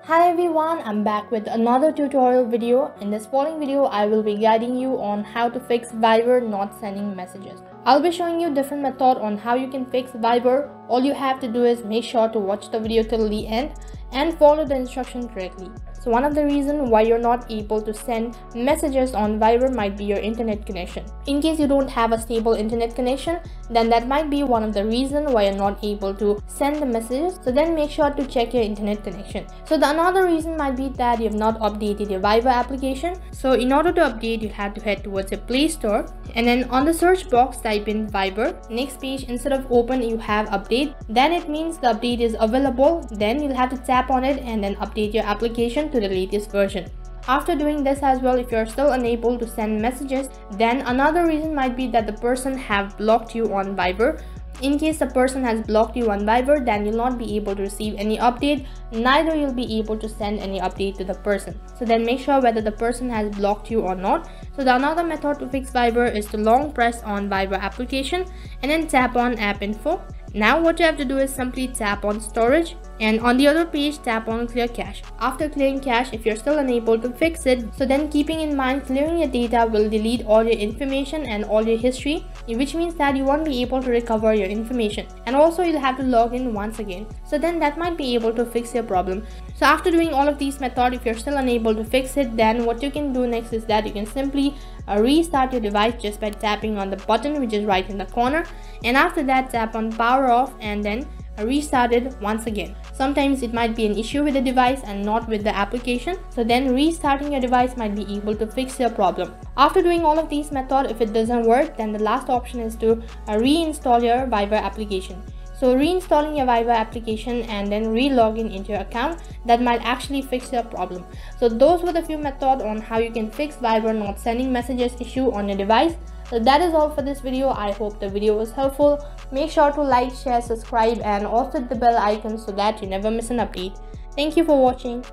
Hi everyone, I'm back with another tutorial video. In this following video, I will be guiding you on how to fix Viber not sending messages. I'll be showing you different method on how you can fix Viber. All you have to do is make sure to watch the video till the end and follow the instruction correctly. So one of the reasons why you're not able to send messages on Viber might be your internet connection. In case you don't have a stable internet connection, then that might be one of the reasons why you're not able to send the messages. So then make sure to check your internet connection. So the another reason might be that you have not updated your Viber application. So in order to update, you have to head towards your Play Store and then on the search box type in Viber. Next page, instead of open, you have update. Then it means the update is available. Then you'll have to tap on it and then update your application to the latest version. After doing this as well, if you're still unable to send messages, then another reason might be that the person have blocked you on Viber. In case the person has blocked you on Viber, then you'll not be able to receive any update, neither you'll be able to send any update to the person. So then make sure whether the person has blocked you or not. So the another method to fix Viber is to long press on Viber application and then tap on app info. Now what you have to do is simply tap on storage and on the other page tap on clear cache. After clearing cache, if you're still unable to fix it, so then keeping in mind clearing your data will delete all your information and all your history, which means that you won't be able to recover your information, and also you'll have to log in once again. So then that might be able to fix your problem. So after doing all of these methods, if you're still unable to fix it, then what you can do next is that you can simply restart your device just by tapping on the button which is right in the corner, and after that tap on power off and then restart it once again. Sometimes it might be an issue with the device and not with the application, so then restarting your device might be able to fix your problem. After doing all of these methods, if it doesn't work, then the last option is to reinstall your Viber application. So reinstalling your Viber application and then re-logging into your account, that might actually fix your problem. So those were the few methods on how you can fix Viber not sending messages issue on your device. So that is all for this video. I hope the video was helpful. Make sure to like, share, subscribe and also hit the bell icon so that you never miss an update. Thank you for watching.